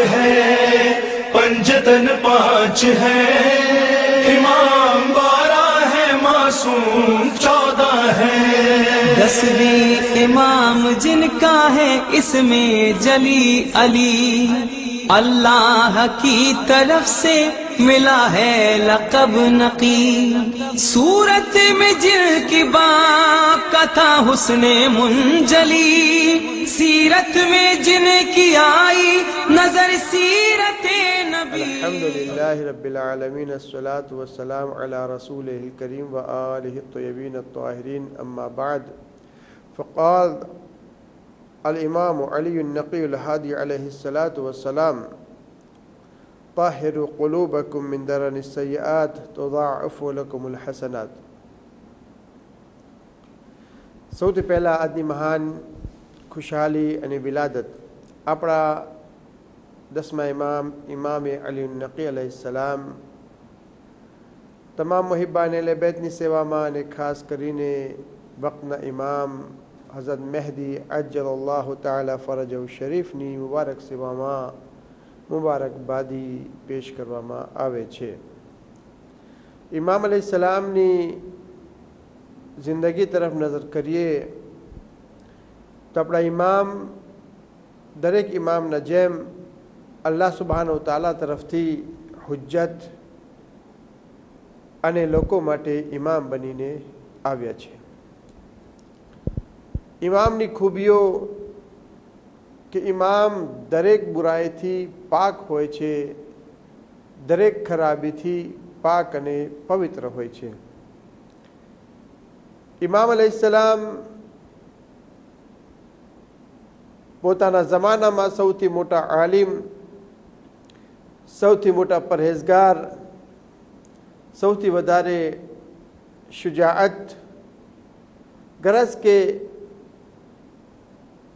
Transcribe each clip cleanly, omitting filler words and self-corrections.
है, पंजतन 5 है, इमाम 12 है, मासूम 14 है। 10वीं इमाम जिनका है इसमें जली अली, अल्लाह की तरफ से मिला है लक़ब नकी। सूरत में जिनकी बाप का था हुस्ने मुंजली, सीरत में जिनकी आई नजर सीरत नबी। अल्हम्दुलिल्लाहि रब्बिल आलमीन, अस्सलातु वस्सलामु अला रसूलिहिल करीम व आलिहि त्वय्यबीन अत्ताहिरीन, अम्मा बाद। फ़क़ाल अल इमाम अली नक़ी हादी अलैहिस्सलातु वस्सलाम, ताहिरू क़ुलूबकुम मिन दरनिस सय्यात तुज़ाअफ़ु लकुमुल हसनात। સૌથી પહેલાં આજની મહાન ખુશહાલી અને વિલાદત આપણા 10મા ઇમામે અલી નકી અલૈહિસ્સલામ તમામ મુહિબ્બાન અહલે બેતની સેવામાં અને ખાસ કરીને વક્તના ઇમામ હઝરત મહેદી અજ્જલલ્લાહુ તઆલા ફરજહુ શરીફની મુબારક સેવામાં મુબારકબાદી પેશ કરવામાં આવે છે। ઇમામ અલૈહિસ્સલામની જિંદગી તરફ નજર કરીએ તો આપણા ઇમામ દરેક ઇમામના જેમ અલ્લાહ સુબહાનહુ તઆલા તરફથી હુજ્જત અને લોકો માટે ઇમામ બનીને આવ્યા છે। ઇમામની ખૂબીઓ કે ઇમામ દરેક બુરાઈથી પાક હોય છે, દરેક ખરાબીથી પાક અને પવિત્ર હોય છે। ઇમામ અલૈહિસ્સલામ પોતાના જમાનામાં સૌથી મોટા આલિમ, સૌથી મોટા પરહેઝગાર, સૌથી વધારે શુજાઅત, ગરજ કે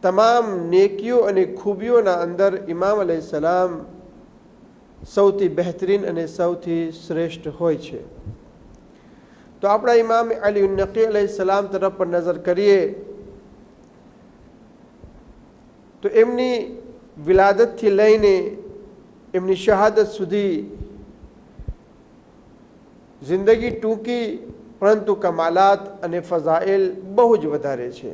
તમામ નેકીઓ અને ખૂબીઓના અંદર ઇમામ અલૈહિસ્સલામ સૌથી બહેતરીન અને સૌથી શ્રેષ્ઠ હોય છે। તો આપણા ઇમામ અલી નકી અલૈહિસ્સલામ તરફ પર નજર કરીએ તો એમની વિલાદતથી લઈને એમની શહાદત સુધી જિંદગી ટૂંકી પરંતુ કમાલાત અને ફઝાઇલ બહુ જ વધારે છે।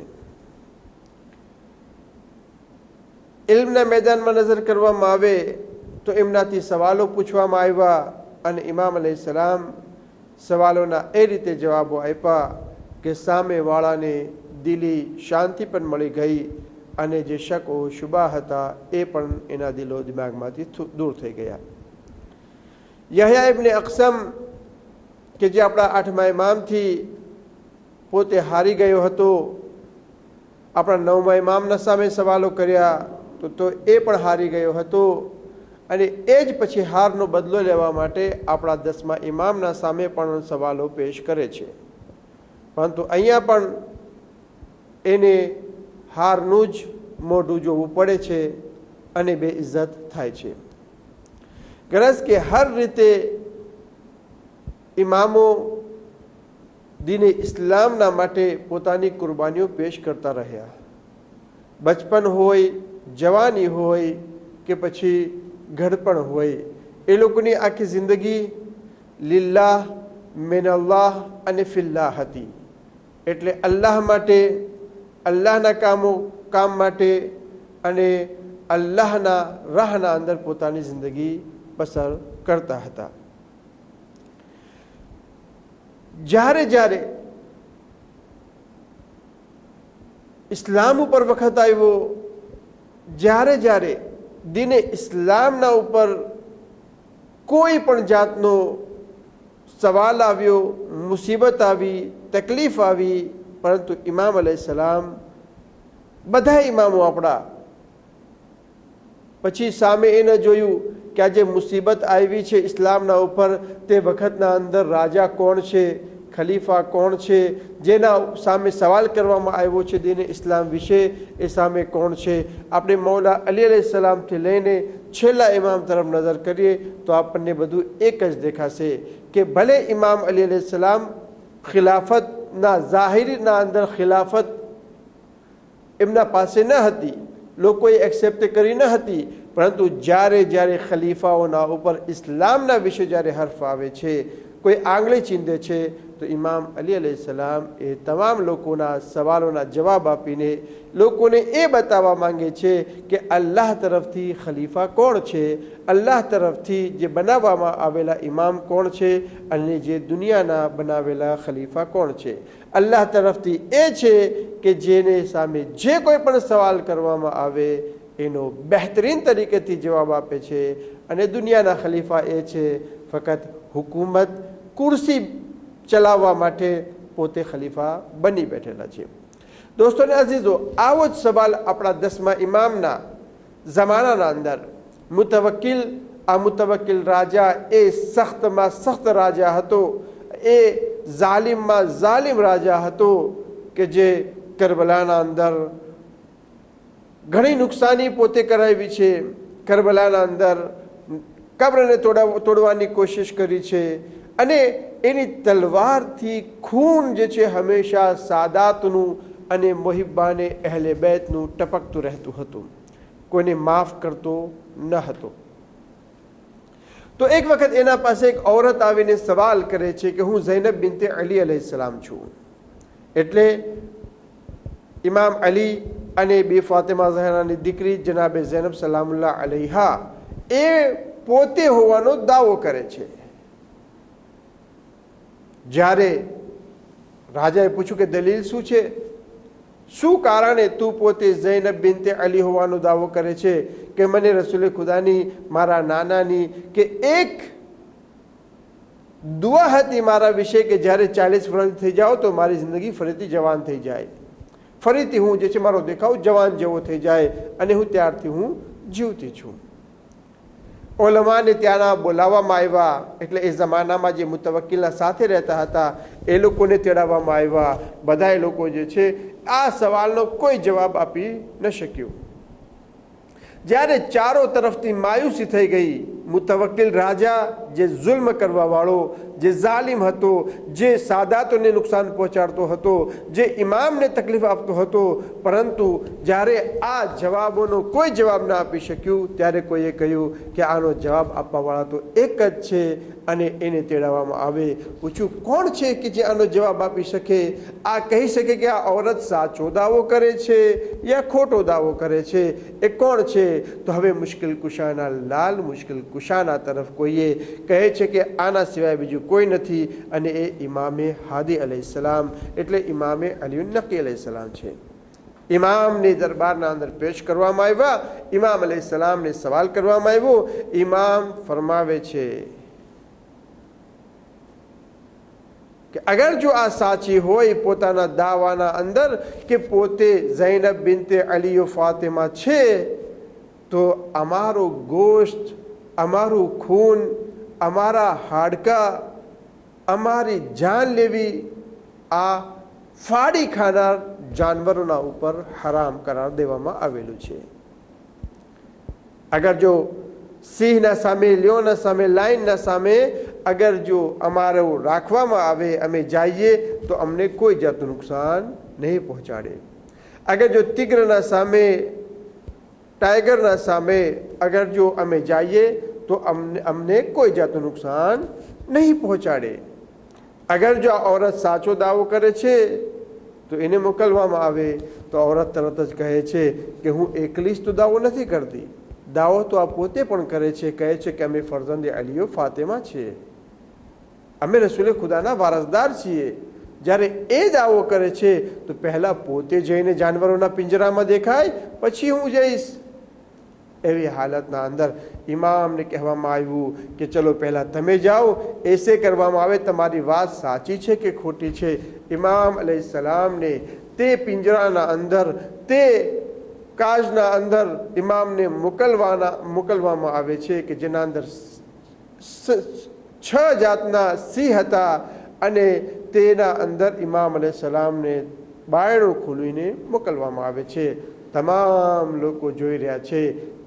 ઇલ્મના મેદાનમાં નજર કરવામાં આવે તો એમનાથી સવાલો પૂછવામાં આવ્યા અને ઇમામ અલૈહિસ્સલામ સવાલોના એ રીતે જવાબો આપ્યા કે સામેવાળાને દિલી શાંતિ પણ મળી ગઈ અને જે શકો શુબા હતા એ પણ એના દિલો દિમાગમાંથી દૂર થઈ ગયા। યહયા ઇબ્ને અક્સમ કે જે આપણા 8મા ઇમામથી પોતે હારી ગયો હતો, આપણા 9મા ઇમામના સામે સવાલો કર્યા તો એ પણ હારી ગયો હતો અને એ જ પછી હારનો બદલો લેવા માટે આપણા 10મા ઇમામના સામે પણ સવાલો પેશ કરે છે, પરંતુ અહીંયા પણ એને હારનું જ મોઢું જોવું પડે છે અને બેઇજ્જત થાય છે। ગરજ કે હર રીતે ઇમામો દીને ઇસ્લામના માટે પોતાની કુરબાનીઓ પેશ કરતા રહ્યા। બચપન હોય, જવાની હોય કે પછી ઘડપણ હોય, એ લોકોની આખી જિંદગી લિલ્લાહ, મિનલ્લાહ અને ફિલ્લાહ હતી। એટલે અલ્લાહ માટે, અલ્લાહના કામ માટે અને અલ્લાહના રાહના અંદર પોતાની જિંદગી પસાર કરતા હતા। જ્યારે જ્યારે ઇસ્લામ ઉપર વખત આવ્યો, જ્યારે જ્યારે દીને ઇસ્લામના ઉપર કોઈ પણ જાતનો સવાલ આવ્યો, મુસીબત આવી, તકલીફ આવી, પરંતુ ઇમામ અલૈહિસ્સલામ બધા ઇમામો આપણા પછી સામે એ ન જોયું કે આજે મુસીબત આવી છે ઇસ્લામના ઉપર, તે વખતના અંદર રાજા કોણ છે, ખલીફા કોણ છે, જેના સામે સવાલ કરવામાં આવ્યો છે દીને ઇસ્લામ વિશે, એ સામે કોણ છે। આપણે મૌલા અલી અલૈહિસ્સલામથી લઈને છેલ્લા ઇમામ તરફ નજર કરીએ તો આપણને બધું એક જ દેખાશે કે ભલે ઇમામ અલી અલૈહિસ્સલામ ખિલાફતના ઝાહિરના અંદર ખિલાફત એમના પાસે ન હતી, લોકોએ એક્સેપ્ટ કરી ન હતી, પરંતુ જ્યારે જ્યારે ખલીફાઓના ઉપર ઇસ્લામના વિશે જ્યારે હર્ફ આવે છે, કોઈ આંગળી ચીંધે છે, તો ઇમામ અલી અલૈહિસ્સલામ એ તમામ લોકોના સવાલોના જવાબ આપીને લોકોને એ બતાવવા માંગે છે કે અલ્લાહ તરફથી ખલીફા કોણ છે, અલ્લાહ તરફથી જે બનાવવામાં આવેલા ઇમામ કોણ છે, અને જે દુનિયાના બનાવેલા ખલીફા કોણ છે. અલ્લાહ તરફથી એ છે કે જેને સામે જે કોઈ પણ સવાલ કરવામાં આવે એનો બહેતરીન તરીકેથી જવાબ આપે છે, અને દુનિયાના ખલીફા એ છે ફક્ત હુકુમત કુર્સી ચલાવવા માટે પોતે ખલીફા બની બેઠેલા છે. દોસ્તોને અઝીઝો, આવો જ સવાલ આપણા 10મા ઇમામના જમાનાના અંદર મુતવક્કિલ રાજા એ સખ્તમાં સખ્ત રાજા હતો, એ ઝાલિમમાં ઝાલિમ રાજા હતો કે જે કરબલાના અંદર ઘણી નુકસાની પોતે કરાવી છે. કરબલાના અંદર કબ્રને તોડવાની કોશિશ કરી છે, અને એની તલવારથી ખૂન જે છે હંમેશા સાદાતનું અને મોહિબ્બાને અહેલે બેતનું ટપકતું રહેતું હતું, કોઈને માફ કરતો ન હતો. તો એક વખત એના પાસે એક ઔરત આવીને સવાલ કરે છે કે હું ઝૈનબ બિન્તે અલી અલૈહિસ્સલામ છું. એટલે ઇમામ અલી અને બી ફાતિમા ઝહરાની દીકરી જનાબે ઝૈનબ સલામુલ્લાહ અલૈહા એ પોતે હોવાનો દાવો કરે છે. જ્યારે રાજાએ પૂછ્યું કે દલીલ શું છે, શું કારણે તું પોતે ઝૈનબ બિન્તે અલી હોવાનો દાવો કરે છે, કે મને રસૂલ ખુદાની, મારા નાનાની કે એક દુઆ હતી મારા વિશે કે જ્યારે 40 વર્ષ થઈ જાઓ તો મારી જિંદગી ફરીથી જવાન થઈ જાય, ફરીથી હું જે છે મારો દેખાવ જવાન જેવો થઈ જાય, અને હું ત્યારથી હું જીવતી છું. ઓલમાને ત્યાંના બોલાવવામાં આવ્યા, એટલે એ જમાનામાં જે મુતવક્કિલના સાથે રહેતા હતા એ લોકોને તેડાવવામાં આવ્યા. બધા લોકો જે છે આ સવાલનો કોઈ જવાબ આપી ન શક્યું. જ્યારે ચારો તરફથી માયુસી થઈ ગઈ, મુતવક્કિલ રાજા જે જુલ્મ કરવાવાળો, જે ઝાલિમ હતો, જે સાદાતોને નુકસાન પહોંચાડતો હતો, જે ઇમામને તકલીફ આપતો હતો, પરંતુ જ્યારે આ જવાબોનો કોઈ જવાબ ના આપી શક્યું, ત્યારે કોઈએ કહ્યું કે આનો જવાબ આપવાવાળા તો એક જ છે, અને એને તેડાવવામાં આવે. પૂછ્યું કોણ છે કે જે આનો જવાબ આપી શકે, આ કહી શકે કે આ ઔરત સાચો દાવો કરે છે યા ખોટો દાવો કરે છે, એ કોણ છે? તો હવે મુશ્કિલ કુશાના લાલ મુશ્કિલ કુશાના તરફ કોઈએ કહે છે કે આના સિવાય બીજું કોઈ નથી, અને એ ઇમામે હાદી અલૈહિસ્સલામ એટલે ઇમામે અલી નકી અલૈહિસ્સલામ છે. ઇમામની દરબારના અંદર પેશ કરવામાં આવ્યા, ઇમામ અલૈહિસ્સલામને સવાલ કરવામાં આવ્યો. ઇમામ ફરમાવે છે કે અગર જો આ સાચી હોય પોતાના દાવાના અંદર કે પોતે ઝૈનબ બિન્તે અલી ફાતિમા છે, તો અમારો ગોશ્ત, અમારું ખૂન, અમારા હાડકા, અમારી જાન લેવી આ ફાડી ખાનાર જાનવરોના ઉપર હરામ કરાર દેવામાં આવેલું છે. અગર જો સિંહના સામે, લ્યોના સામે, લાયનના સામે અગર જો અમારું રાખવામાં આવે, અમે જઈએ તો અમને કોઈ જાતનું નુકસાન નહીં પહોંચાડે. અગર જો તિગ્રના સામે, ટાઈગરના સામે અગર જો અમે જઈએ તો અમને કોઈ જાતનું નુકસાન નહીં પહોંચાડે. અગર જો આ ઔરત સાચો દાવો કરે છે તો એને મોકલવામાં આવે, તો ઔરત તરત જ કહે છે કે હું એકલી જ તો દાવો નથી કરતી, દાવો તો આ પોતે પણ કરે છે, કહે છે કે અમે ફરજંદ અલી ફાતિમા છીએ, અમે રસૂલ ખુદાના વારસદાર છીએ. જ્યારે એ દાવો કરે છે તો પહેલાં પોતે જઈને જાનવરોના પિંજરામાં દેખાય, પછી હું જઈશ. એવી હાલતના અંદર ઇમામને કહેવામાં આવ્યું કે ચલો પહેલાં તમે જાઓ, એસે કરવામાં આવે તમારી વાત સાચી છે કે ખોટી છે. ઇમામ અલૈહિસ્સલામને તે પિંજરાના અંદર, તે કાજના અંદર ઇમામને મોકલવામાં આવે છે કે જેના અંદર 6 જાતના સિંહ હતા, અને તેના અંદર ઇમામ અલૈહિસ્સલામને બાયણું ખોલીને મોકલવામાં આવે છે. તમામ લોકો જોઈ રહ્યા છે,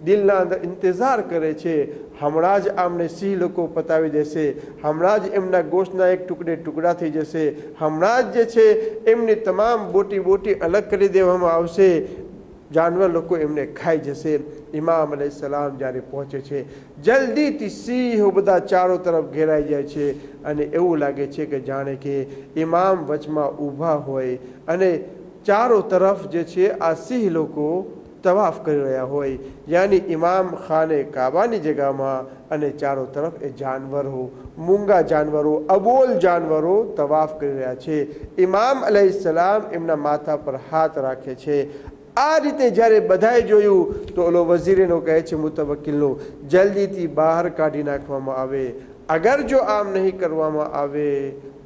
દિલના અંદર ઇંતજાર કરે છે, હમણાં જ આમને સિંહ લોકો પતાવી દેશે, હમણાં જ એમના ગોશ્તના એક ટુકડા થઈ જશે, હમણાં જ જે છે એમની તમામ બોટી અલગ કરી દેવામાં આવશે. જાનવર લોકો એમને ખાઈ જશે. ઇમામ અલૈહિસ્સલામ જ્યારે પહોંચે છે, જલ્દીથી સિંહો બધા ચારો તરફ ઘેરાઈ જાય છે અને એવું લાગે છે કે જાણે કે ઇમામ વચમાં ઊભા હોય અને ચારો તરફ જે છે આ સિંહ લોકો તવાફ કરી રહ્યા હોય, યાની ઇમામ ખાને કાબાની જગ્યામાં, અને ચારો તરફ એ જાનવરો, મૂંગા જાનવરો, અબોલ જાનવરો તવાફ કરી રહ્યા છે. ઇમામ અલૈહિસ્સલામ એમના માથા પર હાથ રાખે છે. આ રીતે જ્યારે બધાએ જોયું તો ઓલો વઝીરેનો કહે છે, મુતવક્કિલનો, જલ્દીથી બહાર કાઢી નાખવામાં આવે. અગર જો આમ નહીં કરવામાં આવે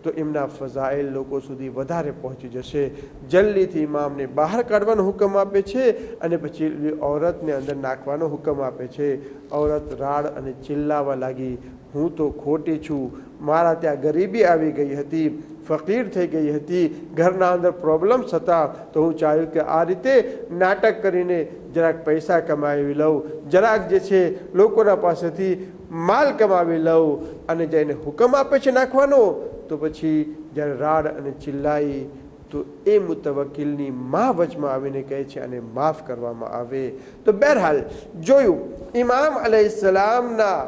તો એમના ફઝાઇલ લોકો સુધી વધારે પહોંચી જશે. જલ્દીથી ઇમામને બહાર કાઢવાનો હુકમ આપે છે અને પછી ઔરતને અંદર નાખવાનો હુકમ આપે છે. ઔરત રાડ અને ચિલ્લાવા લાગી, હું તો ખોટી છું, મારા ત્યાં ગરીબી આવી ગઈ હતી, ફકીર થઈ ગઈ હતી, ઘરના અંદર પ્રોબ્લેમ્સ હતા, તો હું ચાહ્યું કે આ રીતે નાટક કરીને જરાક પૈસા કમાવી લઉં, જરાક જે છે લોકોના પાસેથી માલ કમાવી લઉં. અને જઈને હુકમ આપે છે નાખવાનો, તો પછી જ્યારે રાડ અને ચિલ્લાઈ તો એ મુતવક્કિલની માં વચમાં આવીને કહે છે અને માફ કરવામાં આવે. તો બહેરહાલ જોયું, ઇમામ અલૈહિસ્સલામના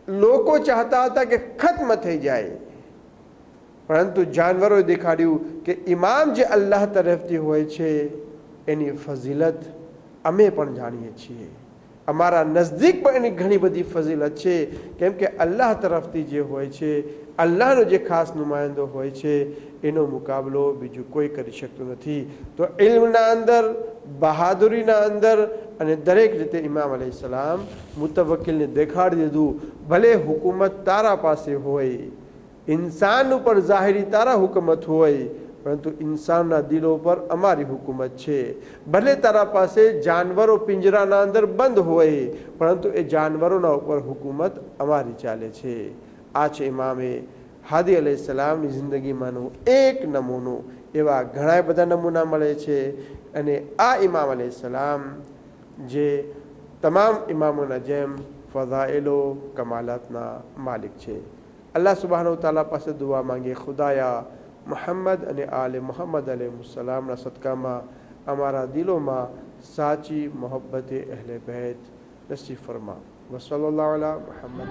લોકો ચાહતા હતા કે ખત્મ થઈ જાય, પરંતુ જાનવરોએ દેખાડ્યું કે ઇમામ જે અલ્લાહ તરફથી હોય છે એની ફઝીલત અમે પણ જાણીએ છીએ, અમારા નજદીક પણ એની ઘણી બધી ફઝીલત છે. કેમ કે અલ્લાહ તરફથી જે હોય છે, અલ્લાહનો જે ખાસ નુમાયંદો હોય છે, એનો મુકાબલો બીજું કોઈ કરી શકતું નથી. તો ઇલ્મના અંદર, બહાદુરીના અંદર અને દરેક રીતે ઇમામ અલૈહિસ્સલામ મુતવક્કિલને દેખાડી દીધું, ભલે હુકુમત તારા પાસે હોય, ઇન્સાન ઉપર ઝાહિરી તારા હુકુમત હોય, પરંતુ ઇન્સાનના દિલો પર અમારી હુકુમત છે. ભલે તારા પાસે જાનવરો પિંજરાના અંદર બંધ હોય, પરંતુ એ જાનવરોના ઉપર હુકુમત અમારી ચાલે છે. આ છે ઇમામે હાદી અલૈહિસ્સલામની જિંદગીમાંનો એક નમૂનો. એવા ઘણા બધા નમૂના મળે છે. અને આ ઇમામ અલૈહિસ્સલામ જે તમામ ઇમામોના જેમ ફઝાઇલો, કમાલાતના માલિક છે. અલ્લાહ સુબહાનહુ તઆલા પાસે દુઆ માંગીએ, ખુદાયા મુહમ્મદ અને આલે મુહમ્મદ અલૈહિસ્સલામના સદકામાં અમારા દિલોમાં સાચી મોહબ્બત અહલે બેત નસીબ ફરમા. વસલ્લલ્લાહુ અલા મુહમ્મદ.